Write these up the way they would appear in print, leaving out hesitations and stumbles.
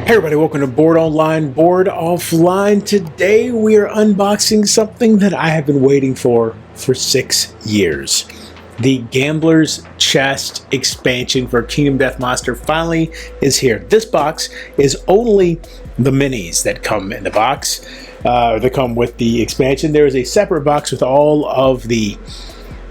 Hey everybody, welcome to Board Online, Board Offline. Today we are unboxing something that I have been waiting for 6 years. The Gambler's Chest expansion for Kingdom Death Monster finally is here. This box is only the minis that come in the box, that come with the expansion. There is a separate box with all of the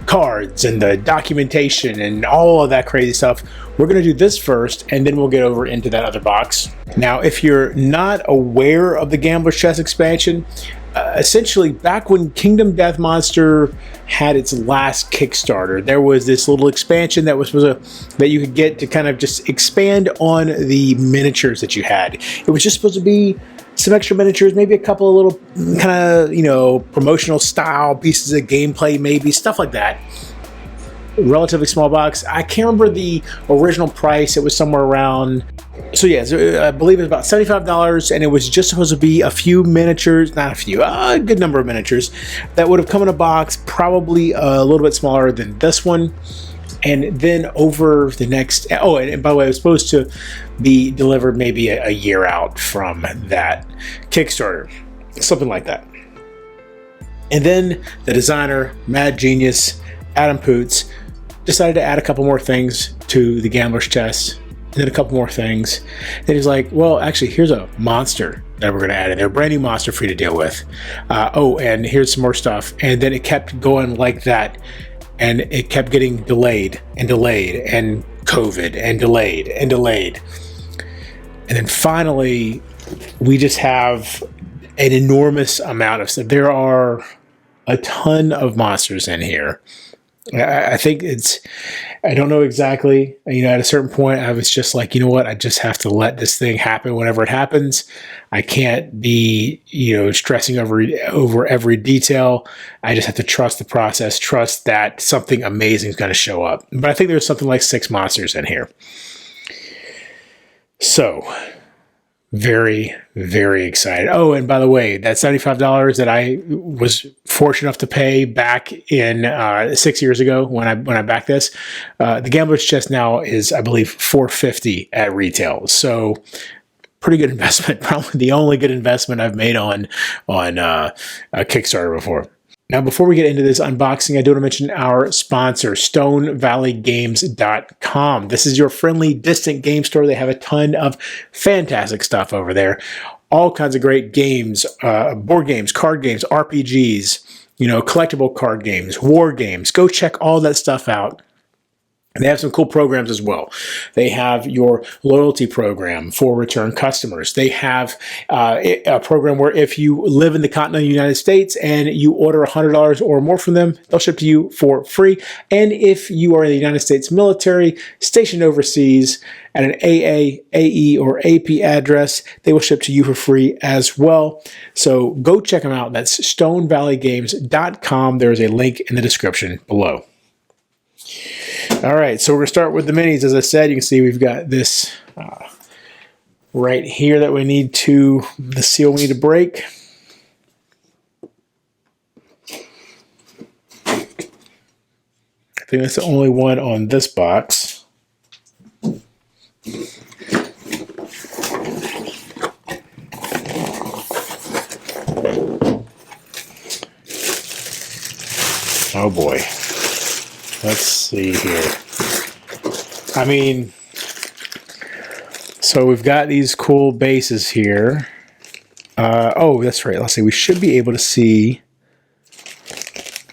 cards and the documentation and all of that crazy stuff. We're going to do this first, and then we'll get over into that other box. Now, if you're not aware of the Gambler's Chest expansion, essentially back when Kingdom Death Monster had its last Kickstarter, there was this little expansion that was that you could get to kind of just expand on the miniatures that you had. It was just supposed to be some extra miniatures, maybe a couple of little kind of, promotional style pieces of gameplay, maybe stuff like that. Relatively small box. I can't remember the original price. It was somewhere around, I believe it was about $75, and it was just supposed to be a few miniatures, not a few, a good number of miniatures that would have come in a box, probably a little bit smaller than this one. And then over the next, and by the way, it was supposed to be delivered maybe a year out from that Kickstarter, something like that. And then the designer, mad genius, Adam Poots, decided to add a couple more things to the Gambler's Chest, and then a couple more things. Then he's like, well, actually, here's a monster that we're going to add in there, a brand new monster for you to deal with. And here's some more stuff. And then it kept going like that. And it kept getting delayed and delayed and COVID and delayed and delayed. And then finally, we just have an enormous amount of stuff. There are a ton of monsters in here. I think I don't know exactly, at a certain point I was just like, you know what, I just have to let this thing happen whenever it happens. I can't be, stressing over every detail. I just have to trust the process, trust that something amazing is going to show up. But I think there's something like 6 monsters in here. So, very, very excited. Oh, and by the way, that $75 that I was fortunate enough to pay back in 6 years ago when I backed this, the Gambler's Chest now is, I believe, $450 at retail. So pretty good investment. Probably the only good investment I've made on a Kickstarter before. Now, before we get into this unboxing, I do want to mention our sponsor, StoneValleyGames.com. This is your friendly, distant game store. They have a ton of fantastic stuff over there. All kinds of great games, board games, card games, RPGs, collectible card games, war games. Go check all that stuff out. And they have some cool programs as well. They have your loyalty program for return customers. They have a program where if you live in the continental United States and you order $100 or more from them, they'll ship to you for free. And if you are in the United States military stationed overseas at an AA, AE, or AP address, they will ship to you for free as well. So go check them out. That's StoneValleyGames.com. There is a link in the description below. All right, so we're going to start with the minis. As I said, you can see we've got this right here that we need the seal we need to break. I think that's the only one on this box. Oh boy. Let's see here. So we've got these cool bases here. That's right. Let's see. We should be able to see.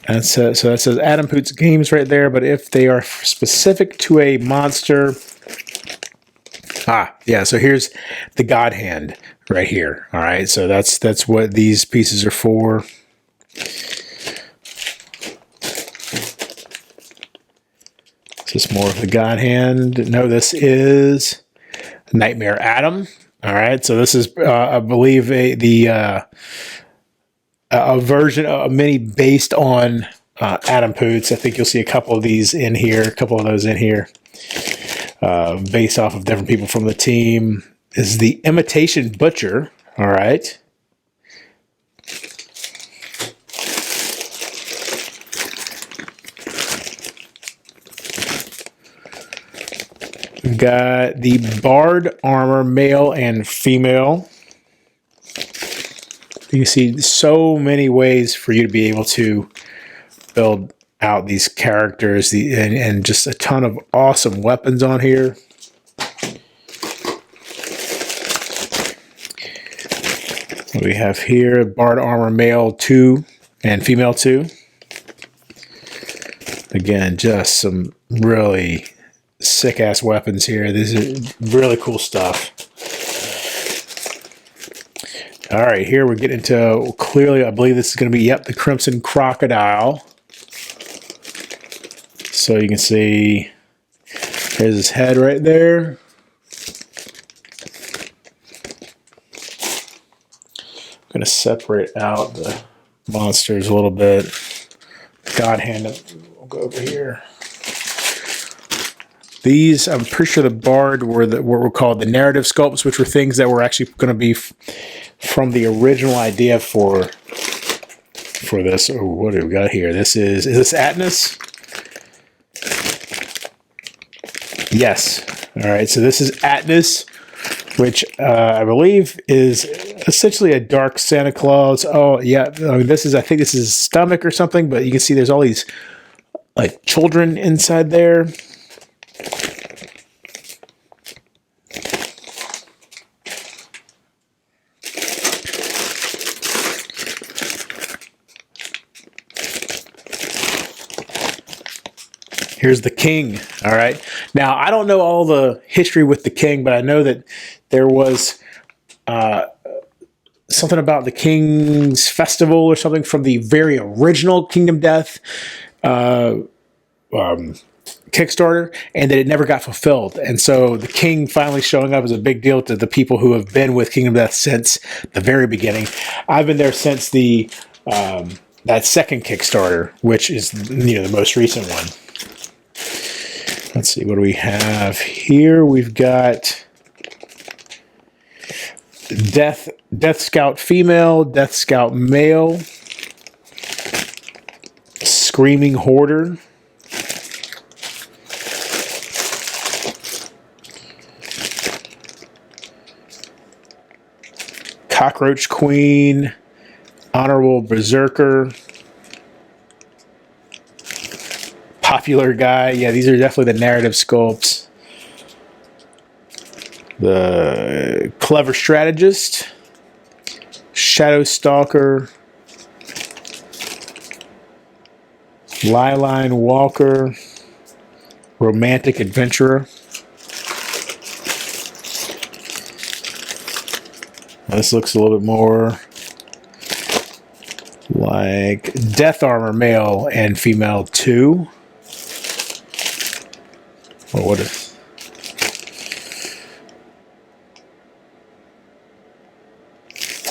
And so that says Adam Poots Games right there. But if they are specific to a monster, so here's the God Hand right here. All right. So that's what these pieces are for. Is this more of the God Hand? No, this is Nightmare Adam. All right, so this is, I believe, a version, a mini based on Adam Poots. I think you'll see a couple of these in here, a couple of those in here, based off of different people from the team. This is the Imitation Butcher. All right. We've got the Bard armor, male and female. You can see so many ways for you to be able to build out these characters, and just a ton of awesome weapons on here. What we have here, Bard armor, male 2 and female 2. Again, just some really sick-ass weapons here. This is really cool stuff. All right, here we're getting into, clearly, I believe this is going to be, yep, the Crimson Crocodile. So you can see, there's his head right there. I'm going to separate out the monsters a little bit. God hand it. We'll go over here. These, I'm pretty sure the Bard were what were called the narrative sculpts, which were things that were actually going to be from the original idea for this. Oh, what do we got here? Is this Atlas? Yes. All right. So this is Atlas, which I believe is essentially a dark Santa Claus. Oh yeah. I mean, I think this is his stomach or something, but you can see there's all these like children inside there. Here's the king. All right. Now, I don't know all the history with the king, but I know that there was something about the king's festival or something from the very original Kingdom Death Kickstarter, and that it never got fulfilled. And so the king finally showing up is a big deal to the people who have been with Kingdom Death since the very beginning. I've been there since that second Kickstarter, which is the most recent one. Let's see, what do we have here? We've got Death Scout female, Death Scout male, Screaming Hoarder, Cockroach Queen, Honorable Berserker, Popular Guy. Yeah, these are definitely the narrative sculpts. The Clever Strategist, Shadow Stalker, Liline Walker, Romantic Adventurer. Now, this looks a little bit more like Death Armor male and female 2. Or what is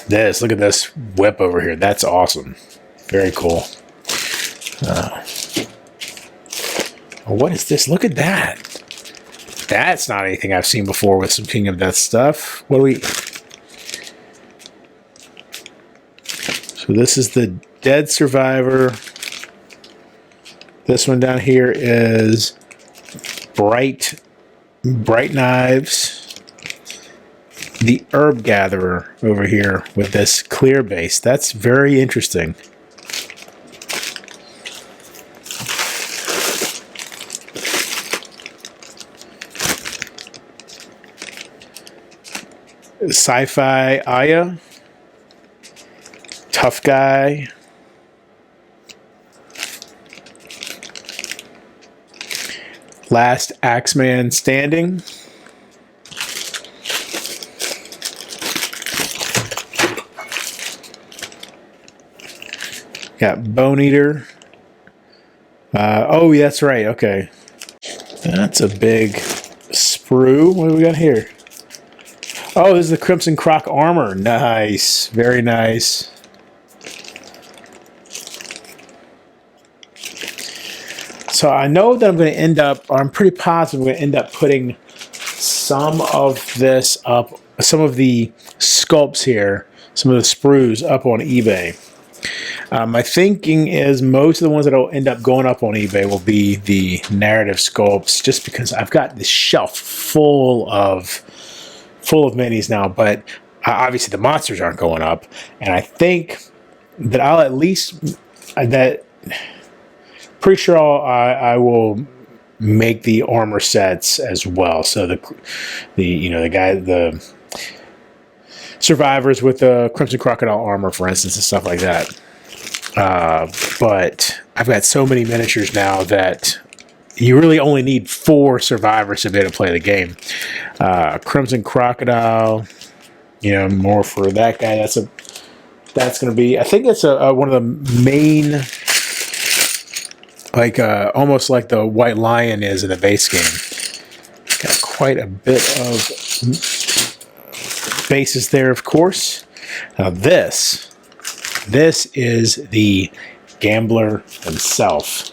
this? Look at this whip over here. That's awesome. Very cool. What is this? Look at that. That's not anything I've seen before with some Kingdom Death stuff. What do we... So this is the Dead Survivor. This one down here is Bright Knives. The Herb Gatherer over here with this clear base. That's very interesting. Sci-Fi Aya. Tough Guy. Last Axeman Standing. Got Bone Eater. Oh, that's right. Okay. That's a big sprue. What do we got here? Oh, this is the Crimson Croc armor. Nice. Very nice. So I know that I'm going to end up, or I'm pretty positive I'm going to end up putting some of this up, some of the sculpts here, some of the sprues up on eBay. My thinking is most of the ones that will end up going up on eBay will be the narrative sculpts, just because I've got this shelf full of minis now. But obviously the monsters aren't going up, and I think that I'll at least pretty sure I will make the armor sets as well. So the survivors with the Crimson Crocodile armor, for instance, and stuff like that. But I've got so many miniatures now that you really only need 4 survivors to be able to play the game. Crimson Crocodile, more for that guy. That's going to be, I think it's one of the main, almost like the White Lion is in the base game. Got quite a bit of bases there, of course. Now this is the Gambler himself,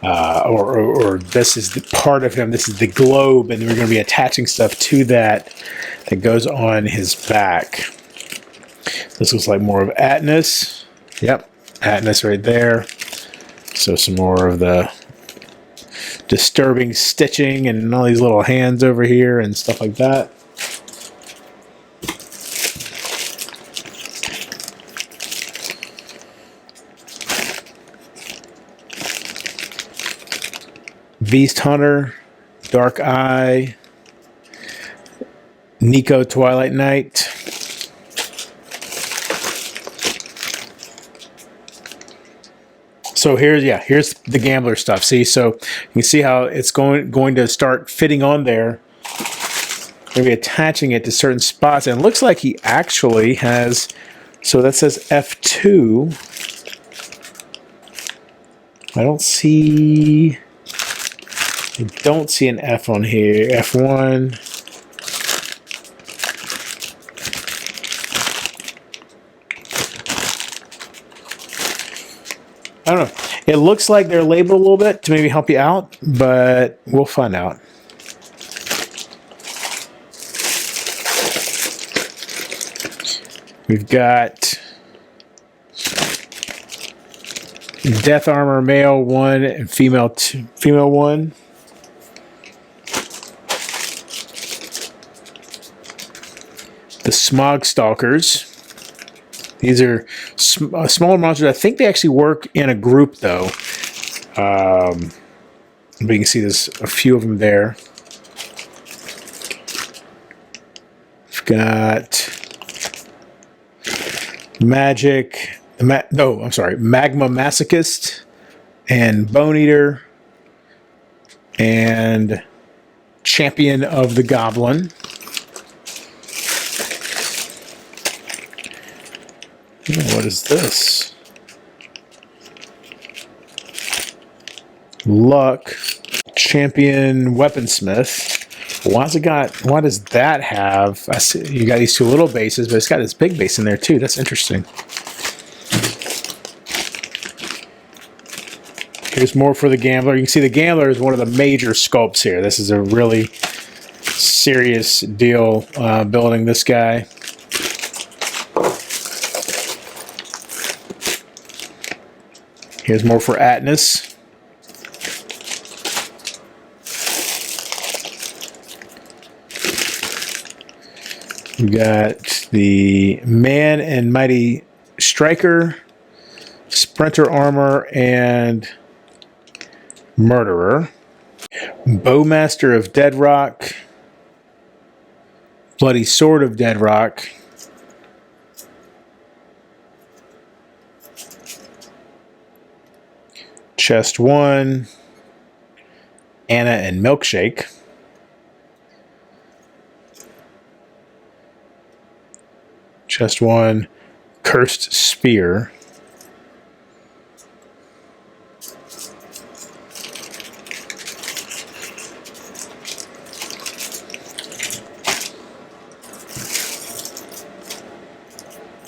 or this is the part of him. This is the globe, and we're going to be attaching stuff to that goes on his back. This looks like more of Atlas. Yep, Atlas right there. So some more of the disturbing stitching and all these little hands over here and stuff like that. Beast Hunter, Dark Eye, Nico Twilight Knight. So here's the Gambler stuff. See, so you can see how it's going to start fitting on there. Maybe attaching it to certain spots, and it looks like he actually has. So that says F2. I don't see an F on here. F1. I don't know. It looks like they're labeled a little bit to maybe help you out, but we'll find out. We've got Death Armor male 1 and female 1. The Smog Stalkers. These are smaller monsters. I think they actually work in a group, though. But you can see there's a few of them there. We've got Magma Masochist and Bone Eater and Champion of the Goblin. What is this? Luck, Champion Weaponsmith. Why does that have? I see you got these 2 little bases, but it's got this big base in there too. That's interesting. Here's more for the Gambler. You can see the Gambler is one of the major sculpts here. This is a really serious deal building this guy. Here's more for Atlas. We got the Man and Mighty Striker, Sprinter Armor, and Murderer. Bowmaster of Deadrock, Bloody Sword of Deadrock, Chest 1, Anna and Milkshake. Chest 1, Cursed Spear.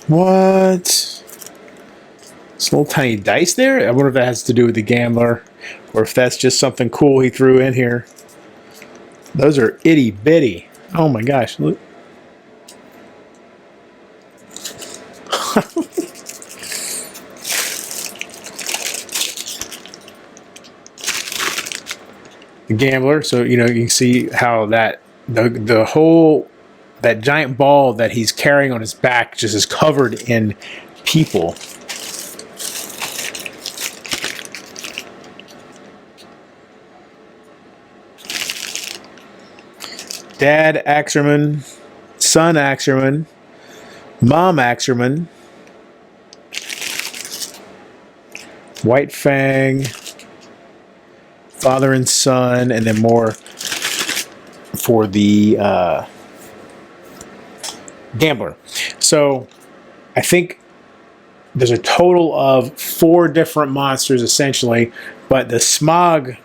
What? This little tiny dice there? I wonder if that has to do with the Gambler, or if that's just something cool he threw in here. Those are itty bitty. Oh my gosh. Look. the gambler. So, you know, you can see how that the whole, that giant ball that he's carrying on his back just is covered in people. Dad Axerman, son Axerman, mom Axerman, White Fang, father and son, and then more for the gambler. So I think there's a total of 4 different monsters essentially, but the smog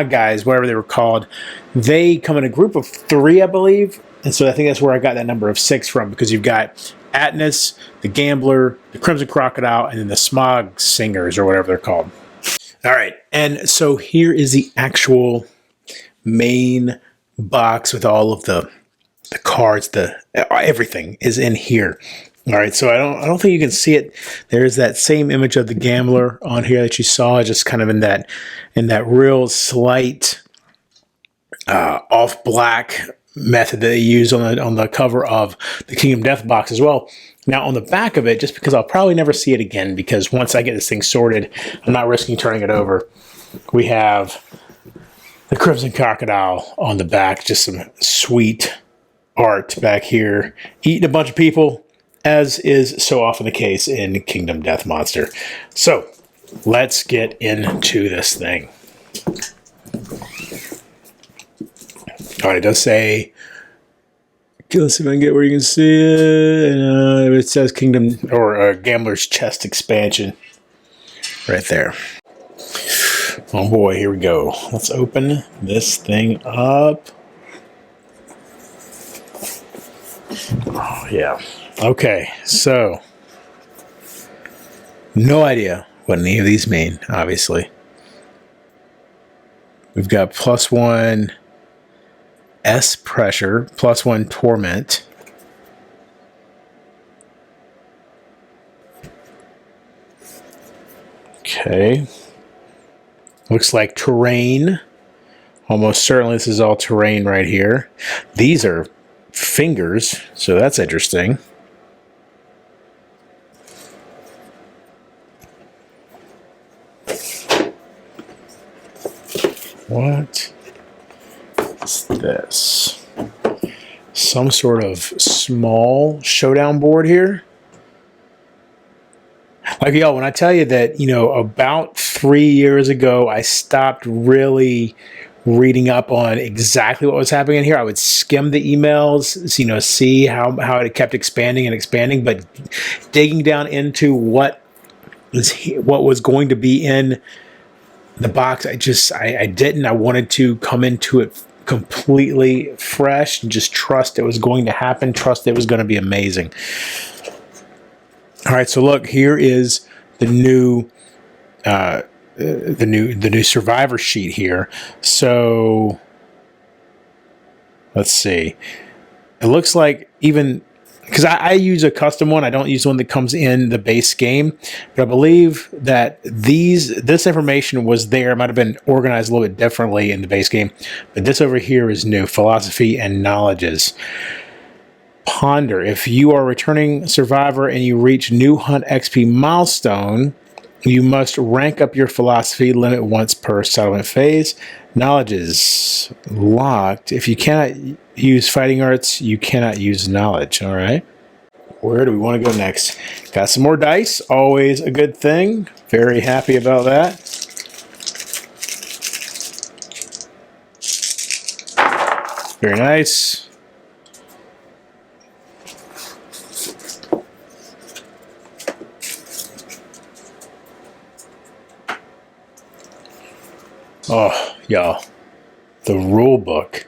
guys, whatever they were called, they come in a group of 3, I believe. And so I think that's where I got that number of 6 from, because you've got Atlas, the Gambler, the Crimson Crocodile, and then the Smog Singers, or whatever they're called. All right, and so here is the actual main box with all of the cards. Everything is in here. All right, so I don't think you can see it. There's that same image of the Gambler on here that you saw, just kind of in that real slight off black method that they use on the cover of the Kingdom Death box as well. Now on the back of it, just because I'll probably never see it again, because once I get this thing sorted, I'm not risking turning it over. We have the Crimson Crocodile on the back, just some sweet art back here, eating a bunch of people, as is so often the case in Kingdom Death Monster. So let's get into this thing. All right, it does say, let's see if I can get where you can see it. It says Kingdom, or Gambler's Chest Expansion right there. Oh boy, here we go. Let's open this thing up. Oh, yeah. Okay, so no idea what any of these mean, obviously. We've got +1 S pressure, +1 torment. Okay. Looks like terrain. Almost certainly this is all terrain right here. These are fingers, so that's interesting. What is this? Some sort of small showdown board here? Like, y'all, when I tell you that, you know, about 3 years ago, I stopped really reading up on exactly what was happening in here. I would skim the emails, you know, see how it kept expanding and expanding, but digging down into what was going to be in the box, I didn't. I wanted to come into it completely fresh and just trust it was going to happen, trust it was going to be amazing. All right, so look, here is the new survivor sheet here. So let's see. It looks like, even because I use a custom one, I don't use one that comes in the base game, but I believe that this information was there. It might have been organized a little bit differently in the base game, but this over here is new. Philosophy and knowledges. Ponder. If you are a returning survivor and you reach new hunt XP milestone, you must rank up your philosophy limit once per settlement phase. Knowledge is locked. If you cannot use fighting arts, you cannot use knowledge. All right. Where do we want to go next? Got some more dice. Always a good thing. Very happy about that. Very nice. Oh, y'all, the rule book.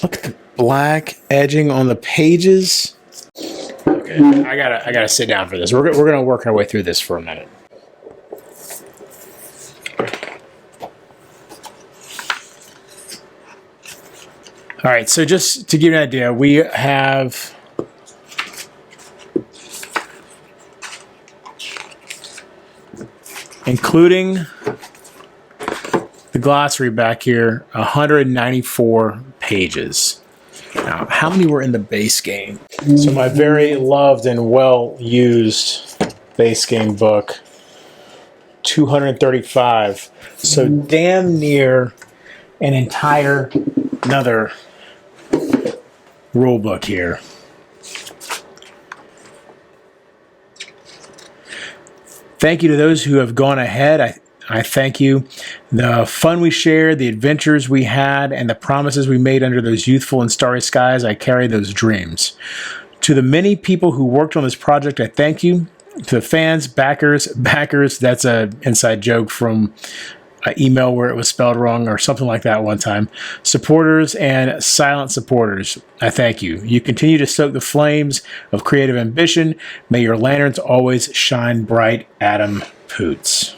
Look at the black edging on the pages. Okay, I gotta sit down for this. We're gonna work our way through this for a minute. All right, so just to give you an idea, we have including the glossary back here, 194 pages. Now, how many were in the base game? So my very loved and well-used base game book, 235. So damn near an entire another rule book here. Thank you to those who have gone ahead. I thank you. The fun we shared, the adventures we had, and the promises we made under those youthful and starry skies, I carry those dreams. To the many people who worked on this project, I thank you. To the fans, backers, that's an inside joke from an email where it was spelled wrong or something like that one time. Supporters and silent supporters, I thank you. You continue to stoke the flames of creative ambition. May your lanterns always shine bright, Adam Poots.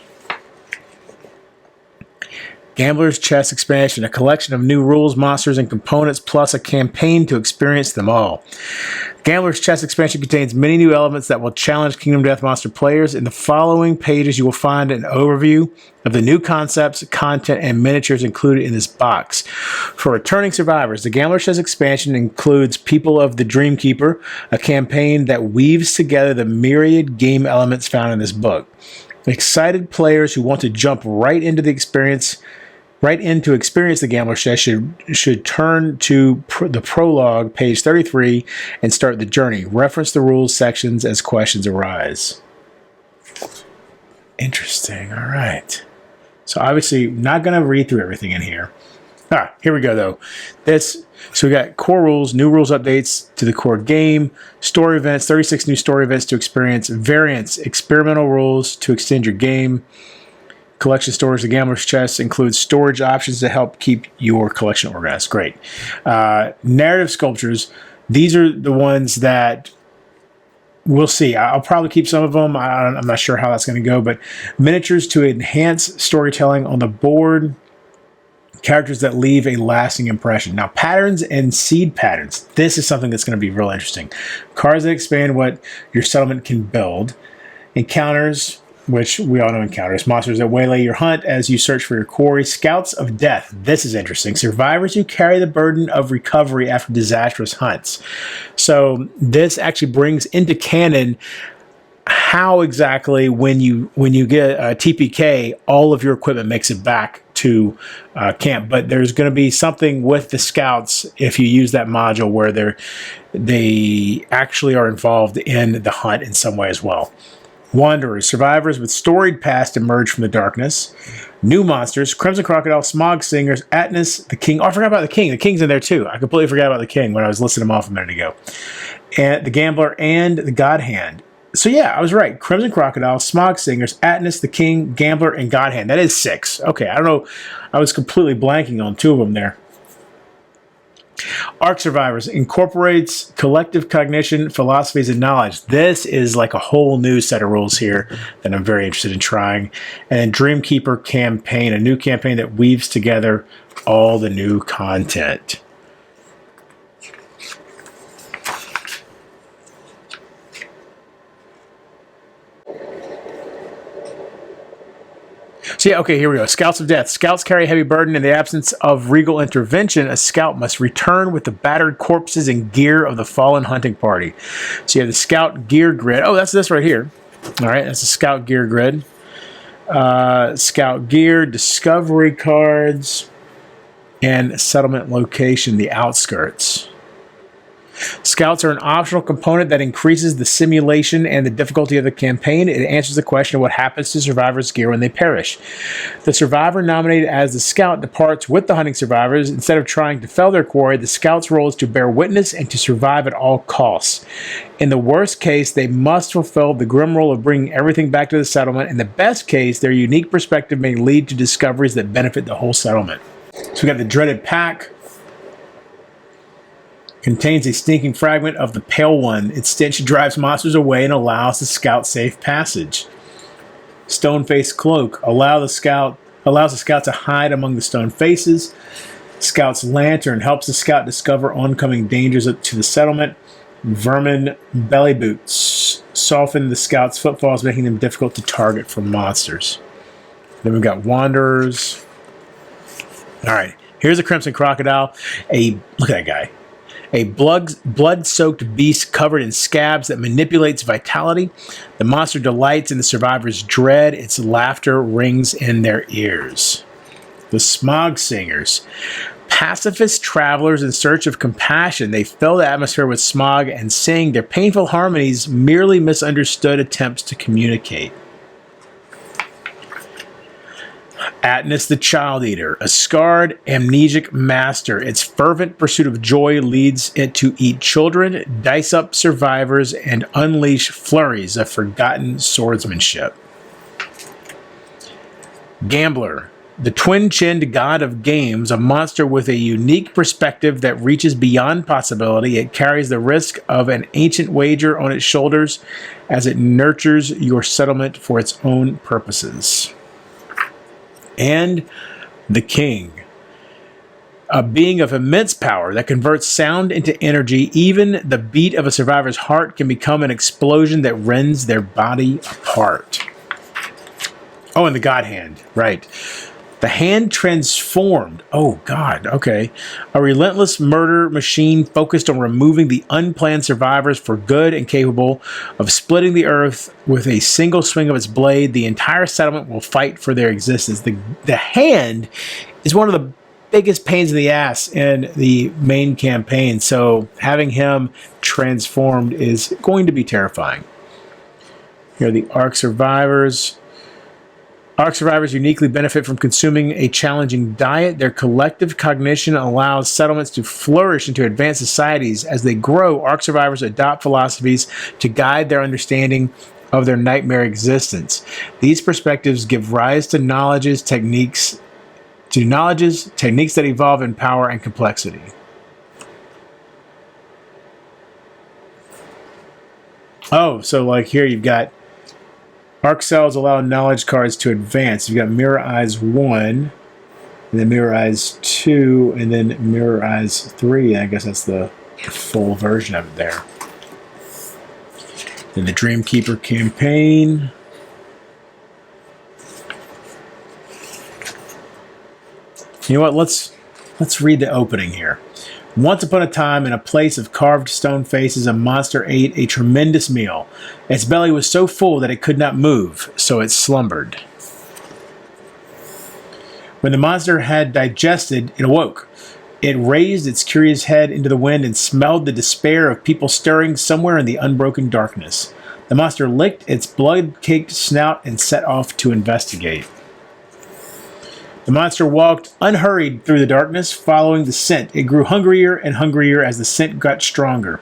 Gambler's Chess Expansion, a collection of new rules, monsters, and components, plus a campaign to experience them all. Gambler's Chess Expansion contains many new elements that will challenge Kingdom Death Monster players. In the following pages, you will find an overview of the new concepts, content, and miniatures included in this box. For returning survivors, the Gambler's Chess Expansion includes People of the Dreamkeeper, a campaign that weaves together the myriad game elements found in this book. Excited players who want to jump right into experience the Gambler's Chess should turn to the prologue, page 33, and start the journey. Reference the rules sections as questions arise. Interesting. All right. So obviously, not going to read through everything in here. Here we go, though. So we got core rules, new rules updates to the core game, story events, 36 new story events to experience, variants, experimental rules to extend your game. Collection storage, the Gambler's Chest includes storage options to help keep your collection organized. Great. Narrative sculptures, these are the ones that we'll see. I'll probably keep some of them. I'm not sure how that's going to go, but miniatures to enhance storytelling on the board. Characters that leave a lasting impression. Now, patterns and seed patterns. This is something that's going to be real interesting. Cards that expand what your settlement can build. Encounters, which we all know encounters. Monsters that waylay your hunt as you search for your quarry. Scouts of death. This is interesting. Survivors who carry the burden of recovery after disastrous hunts. So this actually brings into canon how exactly when you get a TPK, all of your equipment makes it back to camp. But there's going to be something with the scouts if you use that module where they actually are involved in the hunt in some way as well. Wanderers, survivors with storied past emerge from the darkness. New monsters, Crimson Crocodile, Smog Singers, Atnas, the King. Oh, I forgot about the King. The King's in there too. I completely forgot about the King when I was listing them off a minute ago. And the Gambler and the God Hand. So yeah, I was right. Crimson Crocodile, Smog Singers, Atnas, the King, Gambler, and God Hand. That is 6. Okay, I don't know. I was completely blanking on 2 of them there. Arc Survivors incorporates collective cognition, philosophies, and knowledge. This is like a whole new set of rules here that I'm very interested in trying. And then Dreamkeeper Campaign, a new campaign that weaves together all the new content. So yeah, okay, here we go. Scouts of Death. Scouts carry a heavy burden. In the absence of regal intervention, a scout must return with the battered corpses and gear of the fallen hunting party. So you have the Scout Gear Grid. Oh, that's this right here. All right, that's the Scout Gear Grid. Scout Gear, Discovery Cards, and Settlement Location, the Outskirts. Scouts are an optional component that increases the simulation and the difficulty of the campaign. It answers the question of what happens to survivors' gear when they perish. The survivor nominated as the scout departs with the hunting survivors. Instead of trying to fell their quarry, the scout's role is to bear witness and to survive at all costs. In the worst case, they must fulfill the grim role of bringing everything back to the settlement. In the best case, their unique perspective may lead to discoveries that benefit the whole settlement. So we got the Dreaded Pack. Contains a stinking fragment of the Pale One. Its stench drives monsters away and allows the scout safe passage. Stone-Faced Cloak allows the scout to hide among the stone faces. Scout's Lantern helps the scout discover oncoming dangers to the settlement. Vermin Belly Boots soften the scout's footfalls, making them difficult to target from monsters. Then we've got Wanderers. All right, here's a crimson crocodile. Look at that guy. A blood-soaked beast covered in scabs that manipulates vitality. The monster delights in the survivor's dread. Its laughter rings in their ears. The Smog Singers. Pacifist travelers in search of compassion. They fill the atmosphere with smog and sing their painful harmonies, merely misunderstood attempts to communicate. Atlas the Child Eater, a scarred, amnesic master. Its fervent pursuit of joy leads it to eat children, dice up survivors, and unleash flurries of forgotten swordsmanship. Gambler, the twin-chinned god of games, a monster with a unique perspective that reaches beyond possibility. It carries the risk of an ancient wager on its shoulders as it nurtures your settlement for its own purposes. And the King, a being of immense power that converts sound into energy. Even the beat of a survivor's heart can become an explosion that rends their body apart. Oh, and the God Hand, right. The Hand transformed. Oh, God, okay. A relentless murder machine focused on removing the unplanned survivors for good and capable of splitting the earth with a single swing of its blade. The entire settlement will fight for their existence. The Hand is one of the biggest pains in the ass in the main campaign, so having him transformed is going to be terrifying. Here are the Ark survivors. Ark survivors uniquely benefit from consuming a challenging diet. Their collective cognition allows settlements to flourish into advanced societies. As they grow, Ark survivors adopt philosophies to guide their understanding of their nightmare existence. These perspectives give rise to techniques that evolve in power and complexity. Oh, so like here you've got Arc cells allow knowledge cards to advance. You've got Mirror Eyes 1, and then Mirror Eyes 2, and then Mirror Eyes 3. I guess that's the full version of it there. Then the Dreamkeeper campaign. You know what? Let's read the opening here. Once upon a time, in a place of carved stone faces, a monster ate a tremendous meal. Its belly was so full that it could not move, so it slumbered. When the monster had digested, it awoke. It raised its curious head into the wind and smelled the despair of people stirring somewhere in the unbroken darkness. The monster licked its blood-caked snout and set off to investigate. The monster walked unhurried through the darkness, following the scent. It grew hungrier and hungrier as the scent got stronger.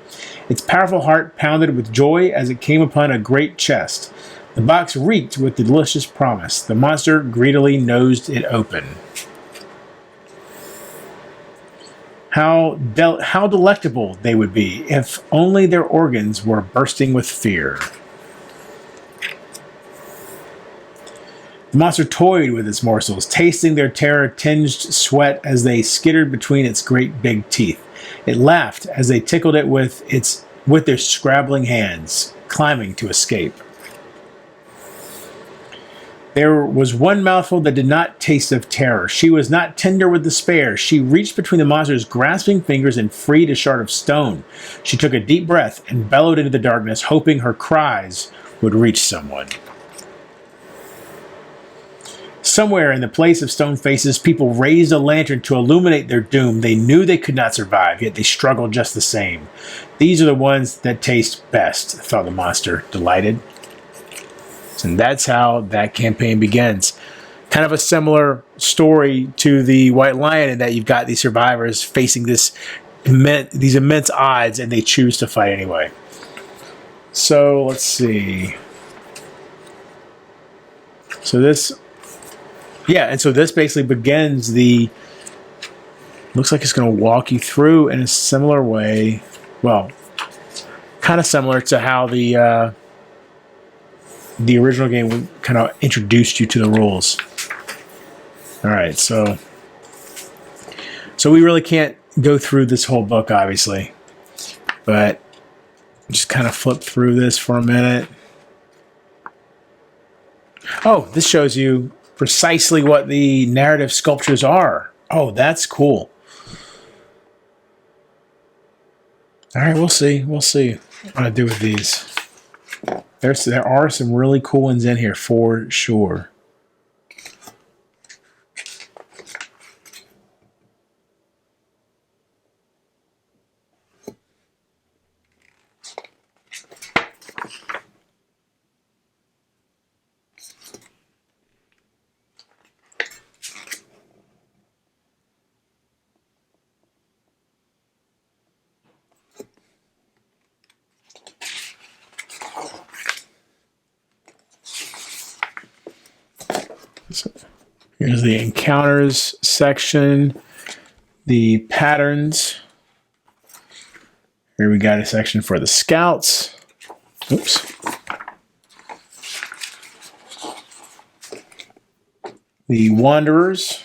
Its powerful heart pounded with joy as it came upon a great chest. The box reeked with delicious promise. The monster greedily nosed it open. How delectable they would be if only their organs were bursting with fear. The monster toyed with its morsels, tasting their terror-tinged sweat as they skittered between its great big teeth. It laughed as they tickled it with their scrabbling hands, climbing to escape. There was one mouthful that did not taste of terror. She was not tender with despair. She reached between the monster's grasping fingers and freed a shard of stone. She took a deep breath and bellowed into the darkness, hoping her cries would reach someone. Somewhere in the place of stone faces, people raised a lantern to illuminate their doom. They knew they could not survive, yet they struggled just the same. These are the ones that taste best, thought the monster, delighted. And that's how that campaign begins. Kind of a similar story to the White Lion in that you've got these survivors facing these immense odds, and they choose to fight anyway. So let's see. So this basically begins looks like it's going to walk you through in a similar way. Well, kind of similar to how the original game kind of introduced you to the rules. All right, so we really can't go through this whole book, obviously, but just kind of flip through this for a minute. Oh, this shows you precisely what the narrative sculptures are. Oh, that's cool. All right, we'll see. We'll see what I do with these. There are some really cool ones in here for sure. So here's the encounters section, the patterns. Here we got a section for the scouts. Oops. The wanderers.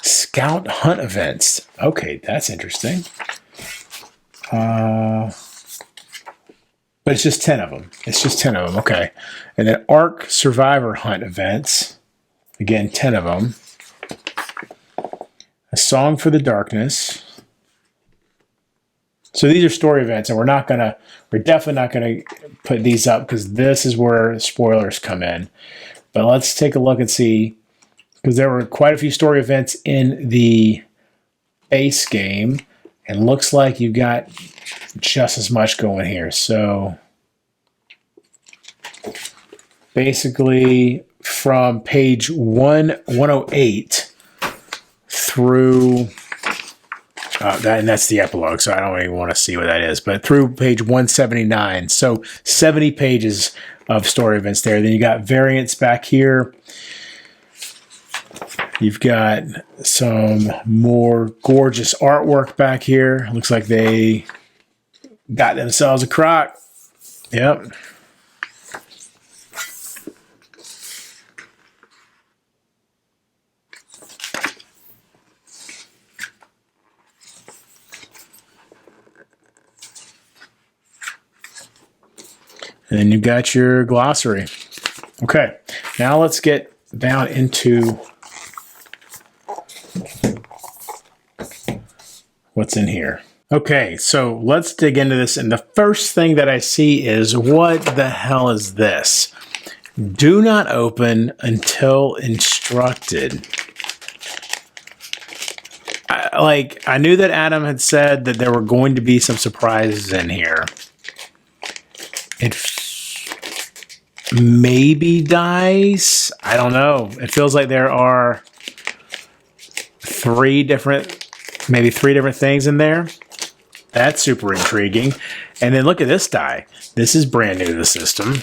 Scout hunt events. Okay, that's interesting. But it's just 10 of them. It's just 10 of them. Okay. And then Ark Survivor Hunt events. Again, 10 of them. A Song for the Darkness. So these are story events, and we're definitely not gonna put these up because this is where spoilers come in. But let's take a look and see, because there were quite a few story events in the base game, and looks like you've got just as much going here. So basically from page 108 through and that's the epilogue, so I don't even want to see what that is, but through page 179. So 70 pages of story events there. Then you got variants back here. You've got some more gorgeous artwork back here. Looks like they got themselves a croc. Yep. And then you've got your glossary. Okay, now let's get down into what's in here. Okay, so let's dig into this. And the first thing that I see is, what the hell is this? Do not open until instructed. I knew that Adam had said that there were going to be some surprises in here. It maybe dice. I don't know. It feels like there are maybe three different things in there. That's super intriguing. And then look at this die. This is brand new to the system.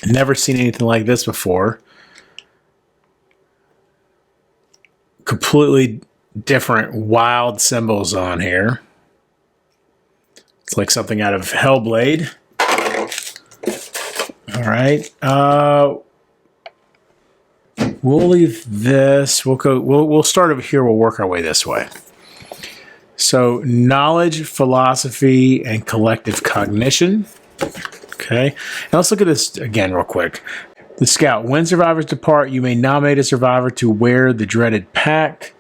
Never seen anything like this before. Completely different wild symbols on here. It's like something out of Hellblade. All right. We'll leave this. We'll start over here. We'll work our way this way. So knowledge, philosophy, and collective cognition. Okay. Now let's look at this again real quick. The scout. When survivors depart, you may nominate a survivor to wear the dreaded pack.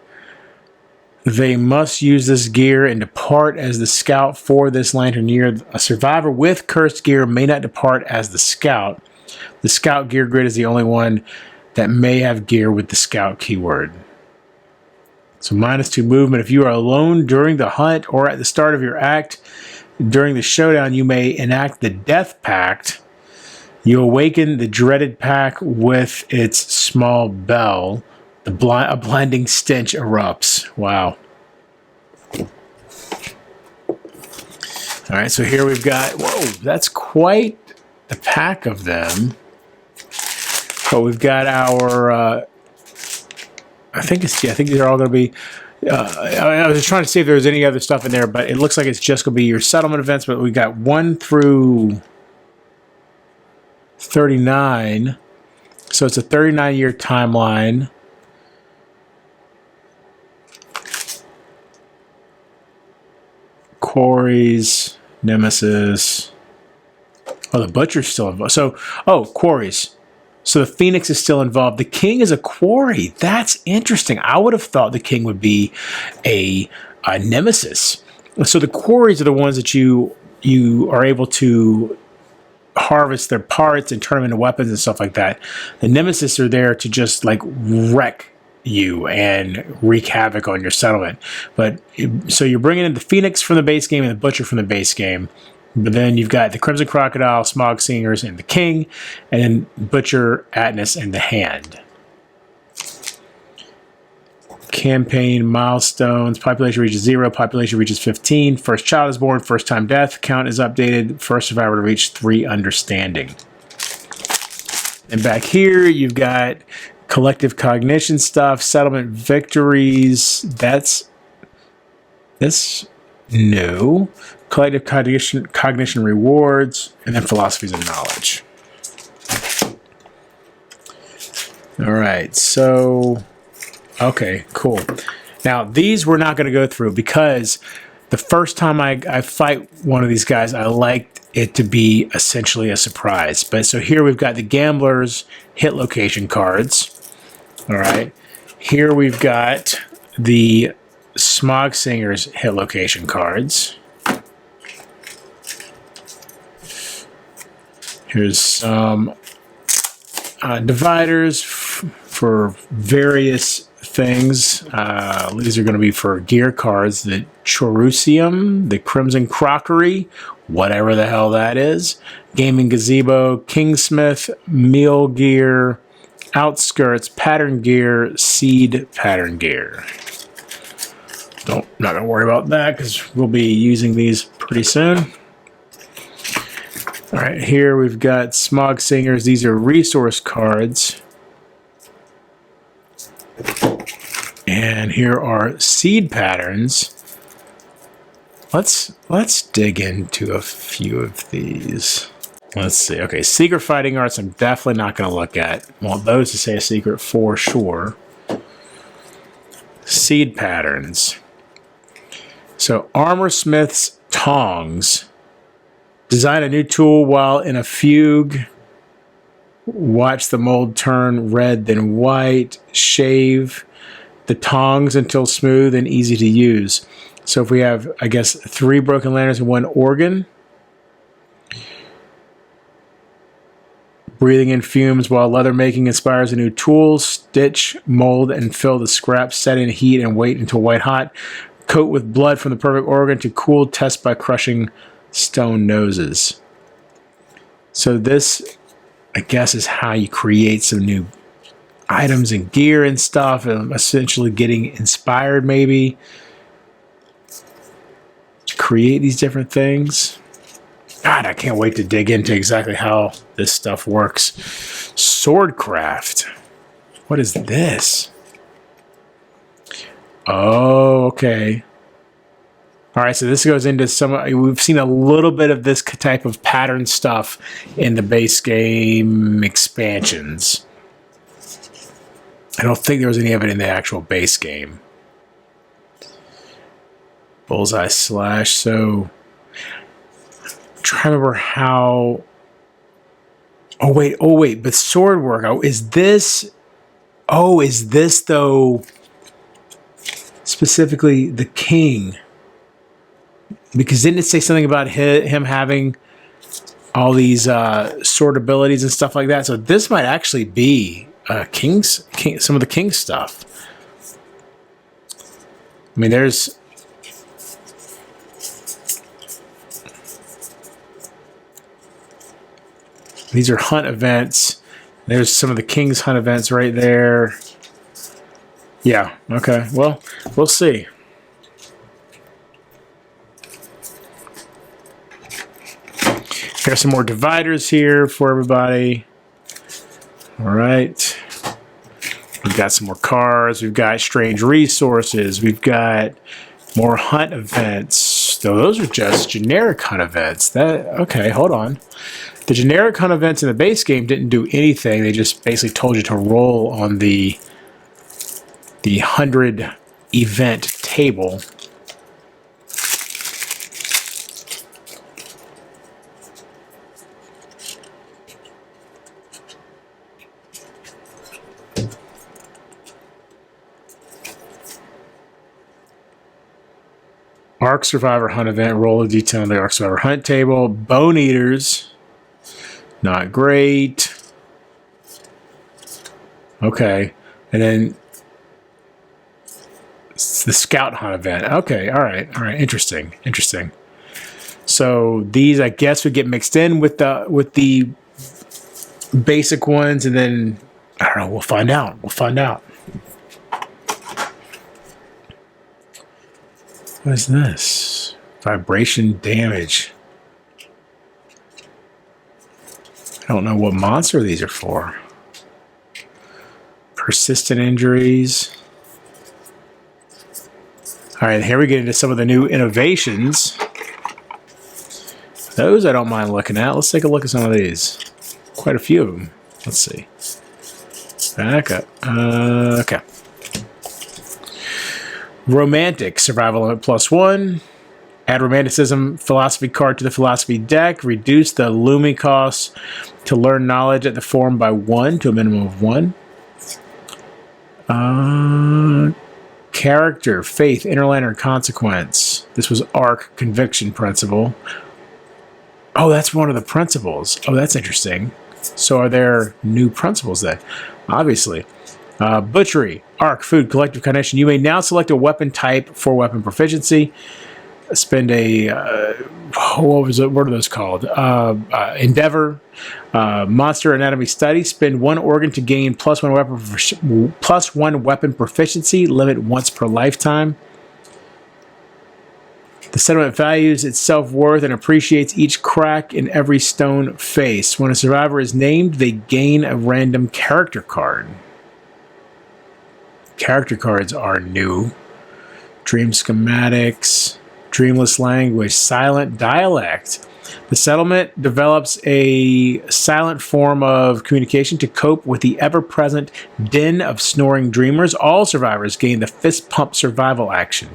They must use this gear and depart as the scout for this lantern year. A survivor with cursed gear may not depart as the scout. The scout gear grid is the only one that may have gear with the scout keyword. So -2 movement. If you are alone during the hunt or at the start of your act, during the showdown, you may enact the death pact. You awaken the dreaded pack with its small bell. A blinding stench erupts. Wow. All right, so here we've got, whoa, that's quite the pack of them. But we've got our, I think these are all going to be, I was just trying to see if there was any other stuff in there, but it looks like it's just going to be your settlement events, but we got 1 through 39. So it's a 39-year timeline. Quarries, Nemesis. Oh, the Butcher's still involved. So, quarries. So the Phoenix is still involved. The King is a quarry. That's interesting. I would have thought the King would be a nemesis. So the quarries are the ones that you are able to harvest their parts and turn them into weapons and stuff like that. The nemesis are there to just like wreck you and wreak havoc on your settlement. But so you're bringing in the Phoenix from the base game and the Butcher from the base game. But then you've got the Crimson Crocodile, Smog Singers, and the King, and then Butcher, Atlas, and the Hand. Campaign milestones. Population reaches 0. Population reaches 15. First child is born. First time death. Count is updated. First survivor to reach 3 understanding. And back here, you've got collective cognition stuff. Settlement victories. That's new. Collective cognition rewards. And then philosophies of knowledge. All right. So... okay, cool. Now, these we're not going to go through because the first time I fight one of these guys, I liked it to be essentially a surprise. But so here we've got the Gambler's hit location cards. All right. Here we've got the Smog Singer's hit location cards. Here's some dividers for various things. These are going to be for gear cards. The Chorusium, the Crimson Crockery, whatever the hell that is. Gaming Gazebo, Kingsmith, Meal Gear, Outskirts, Pattern Gear, Seed Pattern Gear. Not going to worry about that because we'll be using these pretty soon. All right, here we've got Smog Singers. These are resource cards. And here are seed patterns. Let's dig into a few of these. Let's see. Okay, secret fighting arts I'm definitely not going to look at. I want those to say a secret for sure. Seed patterns. So Armor Smith's tongs. Design a new tool while in a fugue. Watch the mold turn red then white. Shave the tongs until smooth and easy to use. So if we have, I guess, 3 broken lanterns and 1 organ. Breathing in fumes while leather making inspires a new tool. Stitch, mold, and fill the scraps. Set in heat and wait until white hot. Coat with blood from the perfect organ to cool. Test by crushing stone noses. So this, I guess, is how you create some new items and gear and stuff, and essentially getting inspired maybe to create these different things. God, I can't wait to dig into exactly how this stuff works. Swordcraft. What is this? Oh, okay. All right, so this goes into some... we've seen a little bit of this type of pattern stuff in the base game expansions. I don't think there was any of it in the actual base game. Bullseye slash. So, I'm trying to remember how... Oh, wait. But sword work. Oh, is this... Oh, is this, though, specifically the king? Because didn't it say something about him having all these sword abilities and stuff like that? So this might actually be some of the king stuff. I mean, there's... these are hunt events. There's some of the king's hunt events right there. Yeah, okay. Well, we'll see. Here's some more dividers here for everybody. All right. We've got some more cards. We've got strange resources. We've got more hunt events. So those are just generic hunt events. Okay, hold on. The generic hunt events in the base game didn't do anything. They just basically told you to roll on the 100 event table. Ark Survivor Hunt event. Roll of detail on the Ark Survivor Hunt table. Bone Eaters. Not great. Okay. And then it's the Scout Hunt event. Okay. All right. Interesting. So these, I guess, would get mixed in with the basic ones, and then I don't know. We'll find out. What is this? Vibration damage. I don't know what monster these are for. Persistent injuries. All right, here we get into some of the new innovations. Those I don't mind looking at. Let's take a look at some of these. Quite a few of them. Let's see. Back up. Okay. Romantic, survival limit +1. Add romanticism philosophy card to the philosophy deck. Reduce the looming cost to learn knowledge at the form by 1 to a minimum of 1. Character, faith, inner lantern, consequence. This was Arc, conviction principle. Oh, that's one of the principles. Oh, that's interesting. So are there new principles then? Obviously. Butchery, Arc, food, collective cognition. You may now select a weapon type for weapon proficiency. Spend a, what are those called? Endeavor, monster anatomy study. Spend 1 organ to gain +1 weapon proficiency. Limit once per lifetime. The settlement values its self-worth and appreciates each crack in every stone face. When a survivor is named, they gain a random character card. Character cards are new. Dream schematics, dreamless language, silent dialect. The settlement develops a silent form of communication to cope with the ever-present din of snoring dreamers. All survivors gain the fist pump survival action.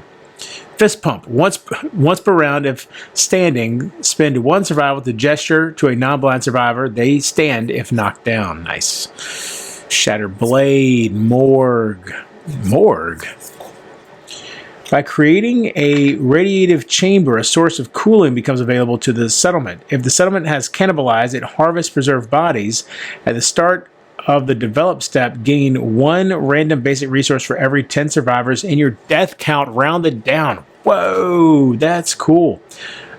Fist pump. Once per round, if standing, spend 1 survival to gesture to a non-blind survivor. They stand if knocked down. Nice. Shattered blade. Morgue. By creating a radiative chamber, a source of cooling becomes available to the settlement. If the settlement has cannibalized, it harvests preserved bodies. At the start of the develop step, gain 1 random basic resource for every 10 survivors in your death count rounded down. Whoa, that's cool.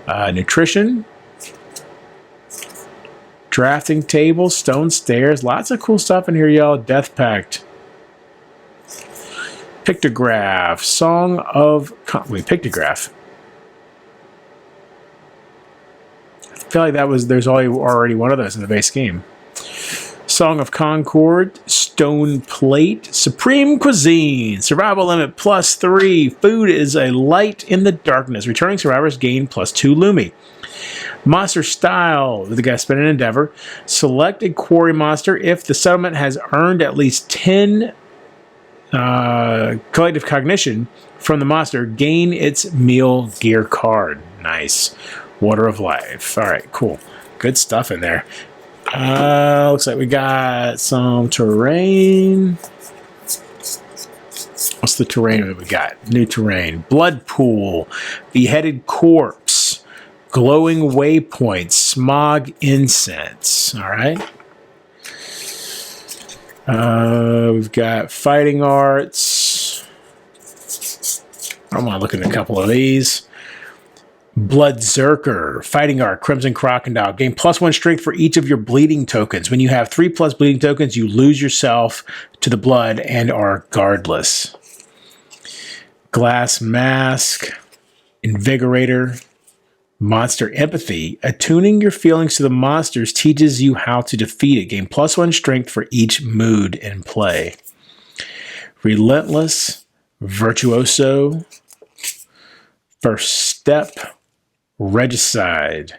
Nutrition, drafting table, stone stairs, lots of cool stuff in here, y'all. Death pact. Pictograph, song of... pictograph. I feel like there's already one of those in the base game. Song of Concord, stone plate, supreme cuisine, survival limit +3. Food is a light in the darkness. Returning survivors gain +2 Lumi. Monster style, the guy spend an endeavor. Select a quarry monster if the settlement has earned at least 10 collective cognition from the monster. Gain its meal gear card. Nice. Water of life. All right, cool. Good stuff in there. Looks like we got some terrain. What's the terrain that we got? New terrain. Blood pool. Beheaded corpse. Glowing waypoint. Smog incense. All right. We've got fighting arts. I want to look at a couple of these. Bloodzerker, fighting art, crimson crocodile. Gain +1 strength for each of your bleeding tokens. When you have 3+ bleeding tokens, you lose yourself to the blood and are guardless. Glass mask, invigorator, monster empathy. Attuning your feelings to the monsters teaches you how to defeat it. Gain +1 strength for each mood in play. Relentless, virtuoso, first step, regicide.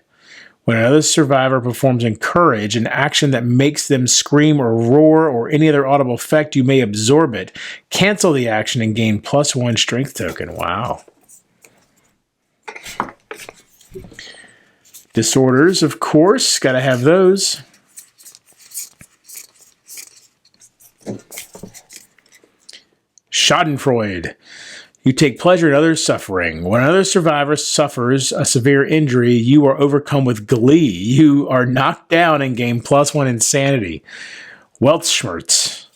When another survivor performs encourage, an action that makes them scream or roar or any other audible effect, you may absorb it. Cancel the action and gain +1 strength token. Wow. Disorders, of course. Got to have those. Schadenfreude. You take pleasure in others' suffering. When another survivor suffers a severe injury, you are overcome with glee. You are knocked down and gain +1 insanity. Weltschmerz.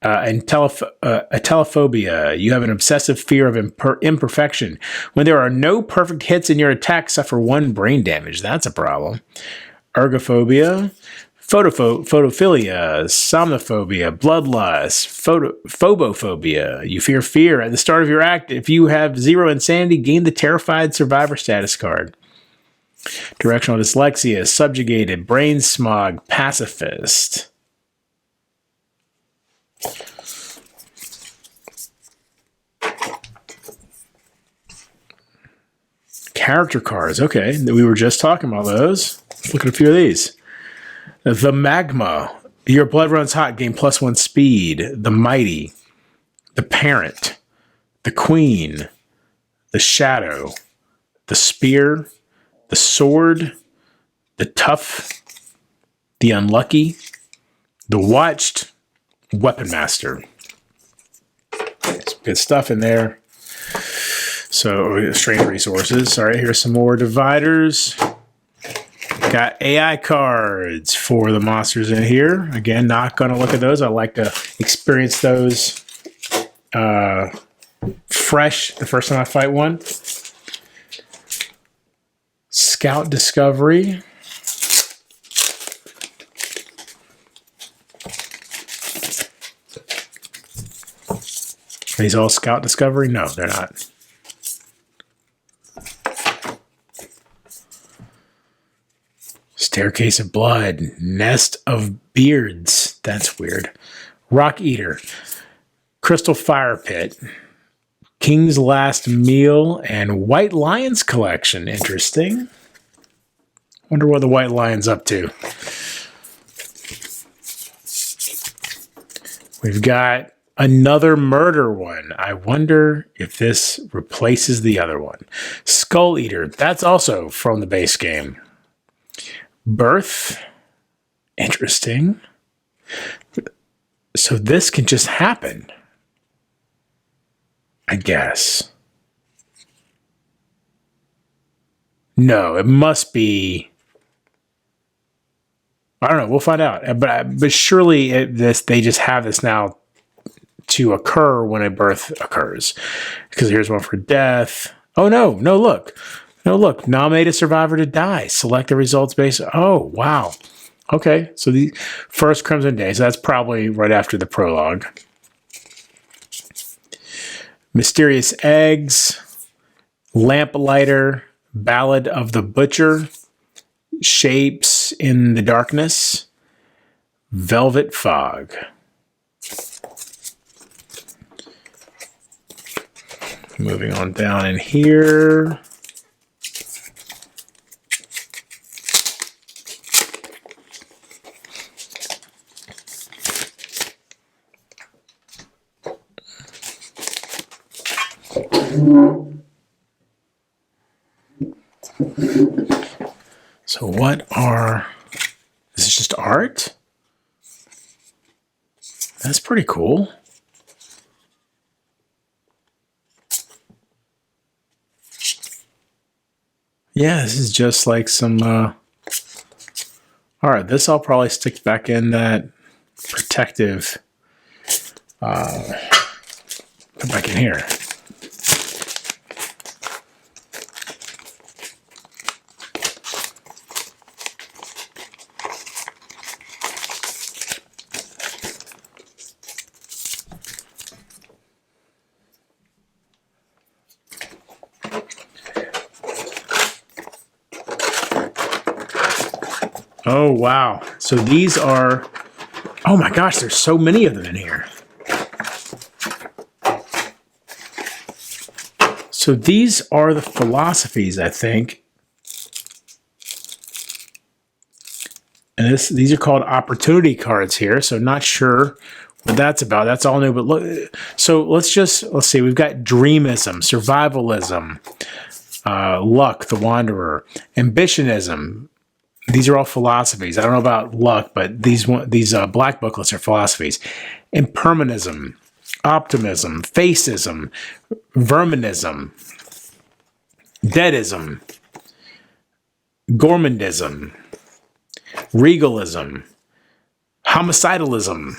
And telephobia. You have an obsessive fear of imperfection. When there are no perfect hits in your attack, suffer 1 brain damage. That's a problem. Ergophobia. Photophilia, somnophobia, bloodlust, phobophobia. You fear at the start of your act. If you have 0 insanity, gain the terrified survivor status card. Directional dyslexia, subjugated, brain smog, pacifist. Character cards. Okay, we were just talking about those. Let's look at a few of these. The Magma. Your blood runs hot. Gain +1 speed. The Mighty. The Parent. The Queen. The Shadow. The Spear. The Sword. The Tough. The Unlucky. The Watched. Weapon Master. Some good stuff in there. So, strange resources. All right, here's some more dividers. Got AI cards for the monsters in here. Again, not going to look at those. I like to experience those fresh the first time I fight one. Scout Discovery. Are these all Scout Discovery? No, they're not. Staircase of Blood, Nest of Beards. That's weird. Rock Eater, Crystal Fire Pit, King's Last Meal, and White Lion's Collection. Interesting. Wonder what the White Lion's up to. We've got another murder one. I wonder if this replaces the other one. Skull Eater. That's also from the base game. Birth. Interesting. So this can just happen, I guess. No, it must be. I don't know. We'll find out. But surely they just have this now to occur when a birth occurs. Because here's one for death. Oh, no. No, look. No, look. Nominate a survivor to die. Select the results based. Oh, wow. Okay. So the first Crimson Day. So that's probably right after the prologue. Mysterious Eggs. Lamplighter. Ballad of the Butcher. Shapes in the Darkness. Velvet Fog. Moving on down in here. So what are... This is just art? That's pretty cool. Yeah, this is just like some... All right, this I'll probably stick back in that protective... put back in here. Oh, wow. So these are... Oh my gosh, there's so many of them in here. So these are the philosophies, I think. And these are called opportunity cards here. So not sure what that's about. That's all new. But look, so let's see. We've got dreamism, survivalism, luck, the wanderer, ambitionism. These are all philosophies. I don't know about luck, but these black booklets are philosophies. Impermanism, optimism, facism, verminism, deadism, gourmandism, regalism, homicidalism,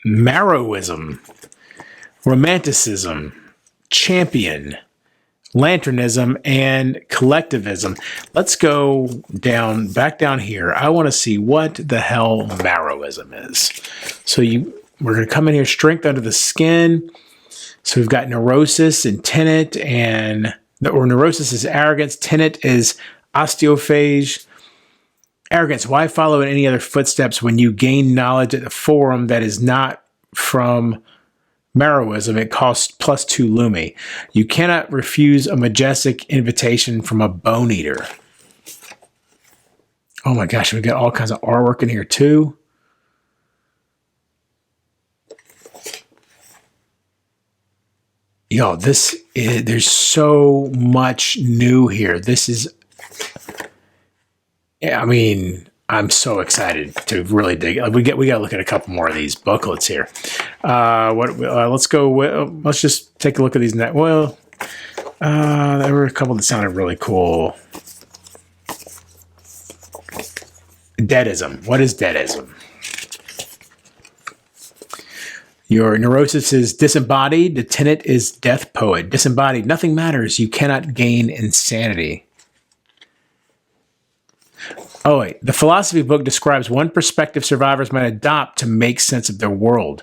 Marrowism, romanticism, champion, lanternism, and collectivism. Let's go back down here. I want to see what the hell Marrowism is. So we're going to come in here, strength under the skin. So we've got neurosis and tenet, or neurosis is arrogance, tenet is osteophage. Arrogance, why follow in any other footsteps when you gain knowledge at a forum that is not from Marrowism? It costs +2 Lumi. You cannot refuse a majestic invitation from a bone eater. Oh my gosh, we got all kinds of artwork in here too. Yo, there's so much new here. I mean, I'm so excited to really dig. We got to look at a couple more of these booklets here. Let's go. Let's just take a look at these. There were a couple that sounded really cool. Deadism. What is deadism? Your neurosis is disembodied. The tenet is death poet. Disembodied. Nothing matters. You cannot gain insanity. Oh, wait. The philosophy book describes one perspective survivors might adopt to make sense of their world.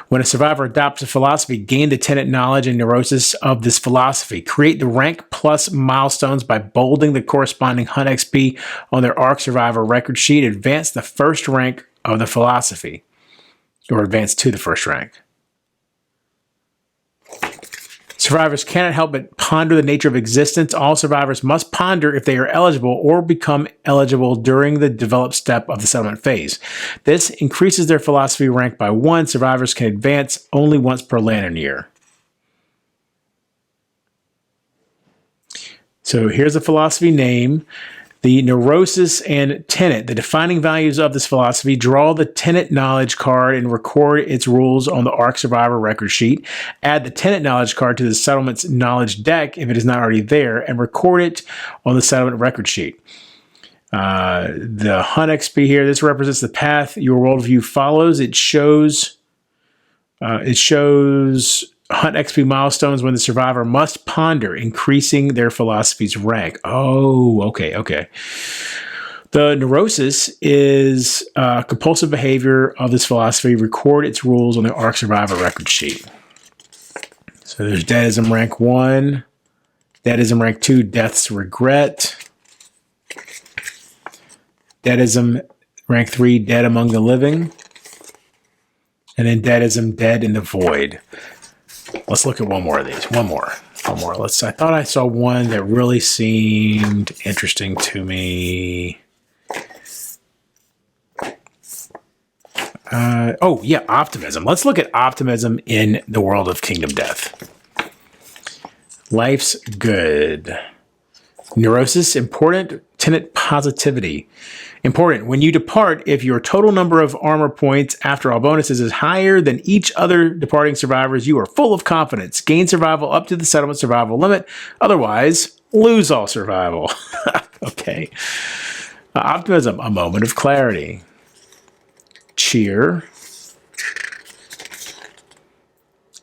When a survivor adopts a philosophy, gain the tenet knowledge and neurosis of this philosophy. Create the rank plus milestones by bolding the corresponding Hunt XP on their ARC Survivor record sheet. Advance the first rank of the philosophy, or advance to the first rank. Survivors cannot help but ponder the nature of existence. All survivors must ponder if they are eligible or become eligible during the developed step of the settlement phase. This increases their philosophy rank by 1. Survivors can advance only once per lantern year. So here's a philosophy name. The neurosis and tenet, the defining values of this philosophy. Draw the tenet knowledge card and record its rules on the ARC Survivor record sheet. Add the tenet knowledge card to the settlement's knowledge deck if it is not already there, and record it on the settlement record sheet. The Hunt XP here, this represents the path your worldview follows. It shows Hunt XP milestones when the survivor must ponder, increasing their philosophy's rank. Oh, okay. The neurosis is compulsive behavior of this philosophy. Record its rules on the ARC Survivor record sheet. So there's deadism rank 1, deadism rank 2, death's regret. Deadism rank 3, dead among the living. And then deadism, dead in the void. Let's look at one more of these. One more. I thought I saw one that really seemed interesting to me. Optimism. Let's look at optimism in the world of Kingdom Death. Life's good. Neurosis, important. Tenet, positivity. Important. When you depart, if your total number of armor points after all bonuses is higher than each other departing survivors, you are full of confidence. Gain survival up to the settlement survival limit. Otherwise, lose all survival. Okay. Optimism, a moment of clarity. Cheer.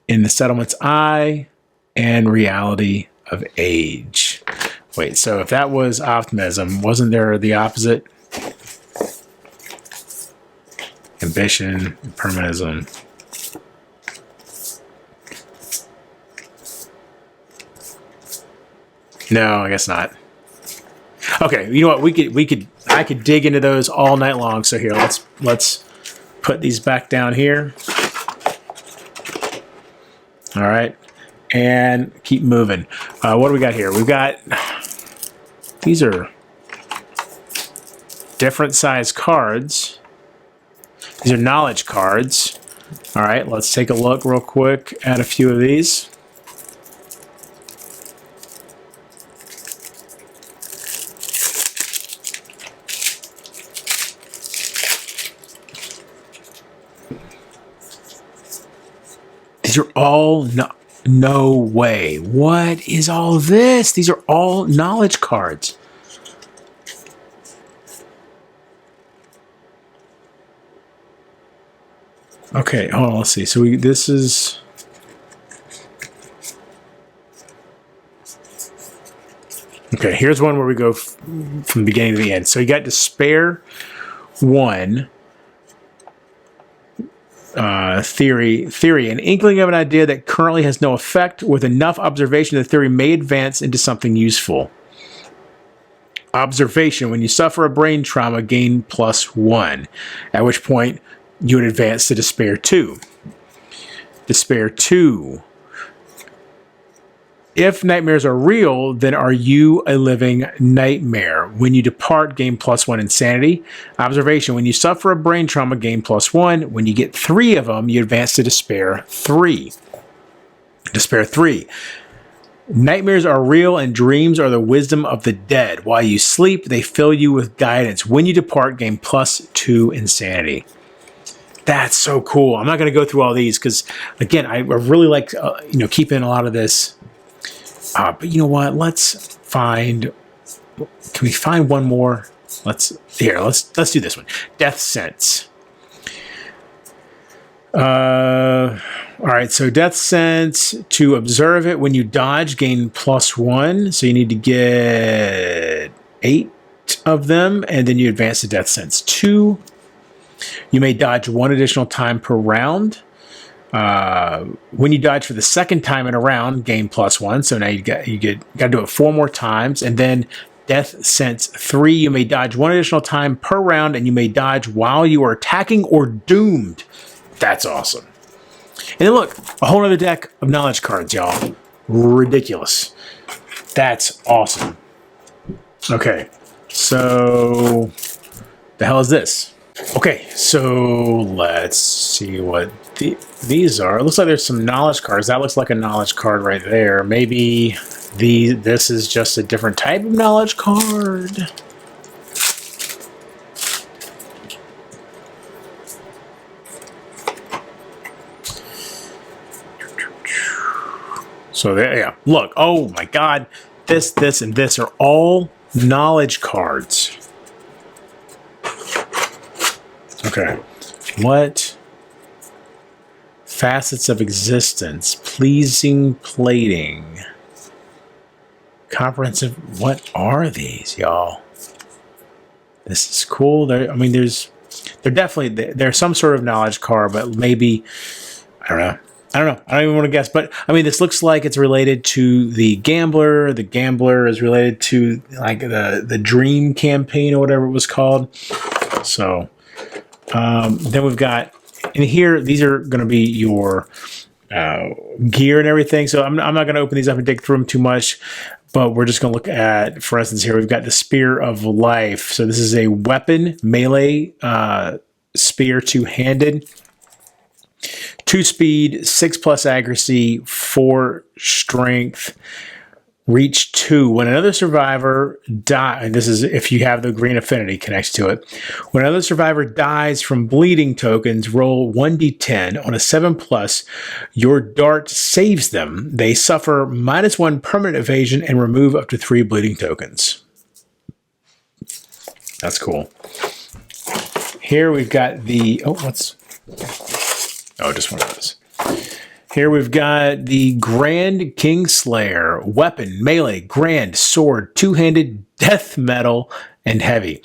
In the settlement's eye, and reality of age. Wait, so if that was optimism, wasn't there the opposite? Ambition, permanism. No, I guess not. Okay, you know what? I could dig into those all night long. So here, let's put these back down here. All right, and keep moving. What do we got here? We've got, these are different size cards. These are knowledge cards. All right, let's take a look real quick at a few of these. These are all no way. What is all this? These are all knowledge cards. Okay, hold on, let's see. So this is... Okay, here's one where we go from the beginning to the end. So you got Despair 1, theory, an inkling of an idea that currently has no effect. With enough observation, the theory may advance into something useful. Observation, when you suffer a brain trauma, gain +1, at which point you would advance to Despair 2. Despair 2. If nightmares are real, then are you a living nightmare? When you depart, gain +1 insanity. Observation, when you suffer a brain trauma, gain +1. When you get 3 of them, you advance to Despair 3. Despair 3. Nightmares are real and dreams are the wisdom of the dead. While you sleep, they fill you with guidance. When you depart, gain +2 insanity. That's so cool. I'm not going to go through all these because, again, I really like keeping a lot of this. But you know what? Let's find. Can we find one more? Let's do this one. Death Sense. All right. So Death Sense, to observe it when you dodge, gain +1. So you need to get 8 of them, and then you advance to Death Sense 2. You may dodge 1 additional time per round. When you dodge for the second time in a round, gain +1. So now you got to do it 4 more times, and then Death Sense 3. You may dodge 1 additional time per round, and you may dodge while you are attacking or doomed. That's awesome. And then look, a whole other deck of knowledge cards, y'all. Ridiculous. That's awesome. Okay, so the hell is this? Okay, so let's see what these are. It looks like there's some knowledge cards. That looks like a knowledge card right there. Maybe this is just a different type of knowledge card. So there, yeah. Look, oh my God, this, and this are all knowledge cards. Okay, what facets of existence? Pleasing plating. Comprehensive. What are these, y'all? This is cool. They're definitely there's some sort of knowledge card, but maybe I don't know. I don't even want to guess, but I mean, this looks like it's related to the Gambler. The Gambler is related to like the Dream campaign or whatever it was called. So. Then we've got in here, these are going to be your gear and everything. So I'm not going to open these up and dig through them too much, but we're just going to look at, for instance, here we've got the Spear of Life. So this is a weapon, melee spear, 2-handed, 2 speed, 6+ accuracy, 4 strength. Reach 2. When another survivor dies, and this is if you have the green affinity connected to it. When another survivor dies from bleeding tokens, roll 1d10. On a 7+, your dart saves them. They suffer -1 permanent evasion and remove up to 3 bleeding tokens. That's cool. Here we've got the just one of those. Here we've got the Grand Kingslayer, weapon, melee, grand, sword, 2-handed, death metal, and heavy.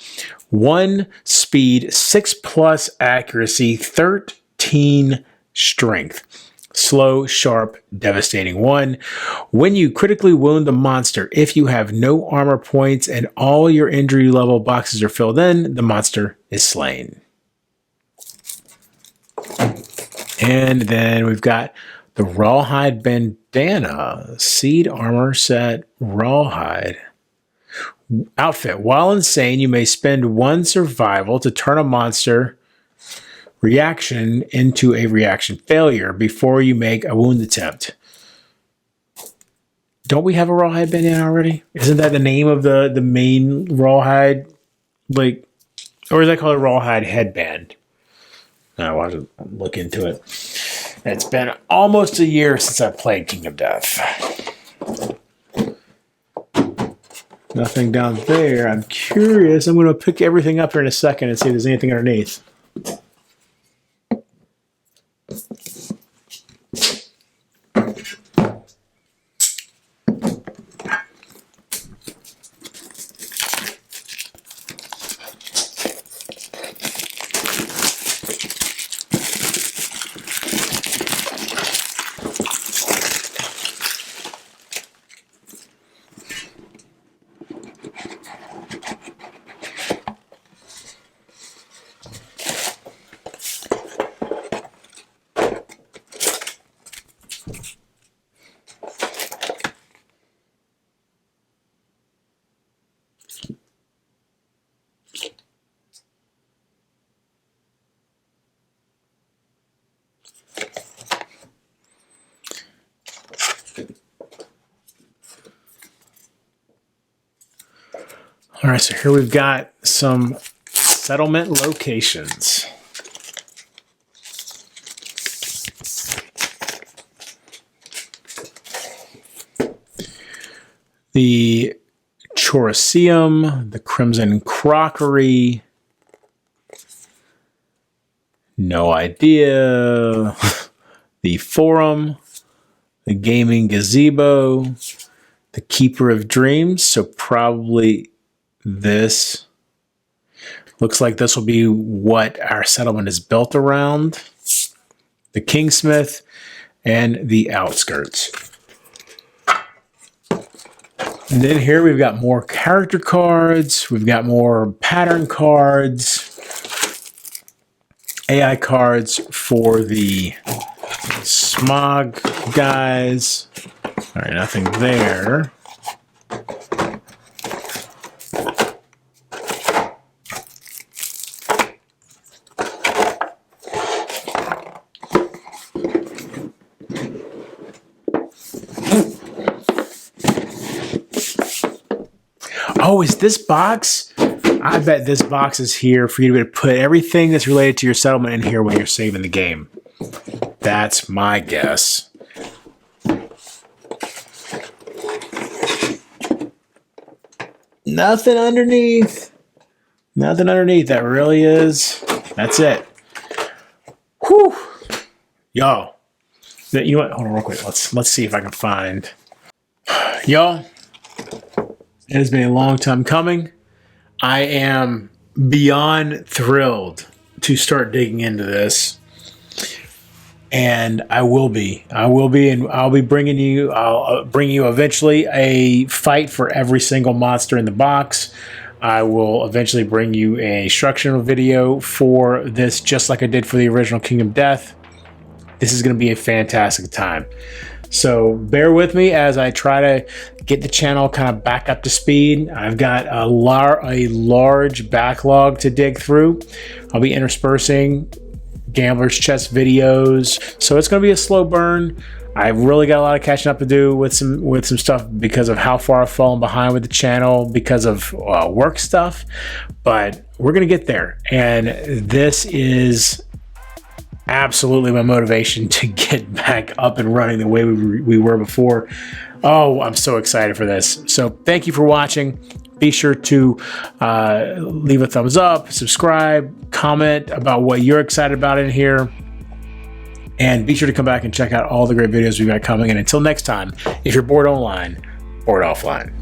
1 speed, 6+ accuracy, 13 strength. Slow, sharp, devastating 1. When you critically wound the monster, if you have no armor points and all your injury level boxes are filled in, the monster is slain. And then we've got the Rawhide Bandana, Seed Armor Set, Rawhide. Outfit. While insane, you may spend 1 survival to turn a monster reaction into a reaction failure before you make a wound attempt. Don't we have a Rawhide Bandana already? Isn't that the name of the main Rawhide? Or is that called a Rawhide Headband? I want to look into it. It's been almost a year since I played King of Death. Nothing down there. I'm curious. I'm going to pick everything up here in a second and see if there's anything underneath. All right, so here we've got some settlement locations. The Choriceum, the Crimson Crockery, no idea, the Forum, the Gaming Gazebo, the Keeper of Dreams, so probably this. Looks like this will be what our settlement is built around. The Kingsmith and the Outskirts. And then here we've got more character cards. We've got more pattern cards. AI cards for the Smog guys. All right, nothing there. Oh, is this box? I bet this box is here for you to be able to put everything that's related to your settlement in here when you're saving the game. That's my guess. Nothing underneath. Nothing underneath. That really is. That's it. Whew. Y'all. You know what? Hold on real quick. Let's see if I can find. Y'all. It has been a long time coming. I am beyond thrilled to start digging into this. And I will be, and I'll be bringing you, I'll bring you eventually a fight for every single monster in the box. I will eventually bring you a instructional video for this, just like I did for the original King of Death. This is going to be a fantastic time. So bear with me as I try to get the channel kind of back up to speed. I've got a large backlog to dig through. I'll be interspersing Gambler's Chest videos, so it's going to be a slow burn. I've really got a lot of catching up to do with some stuff because of how far I've fallen behind with the channel because of work stuff, but we're going to get there. And this is absolutely my motivation to get back up and running the way we were before. Oh, I'm so excited for this. So thank you for watching. Be sure to leave a thumbs up, subscribe, comment about what you're excited about in here. And be sure to come back and check out all the great videos we've got coming. And until next time, if you're bored online, bored offline.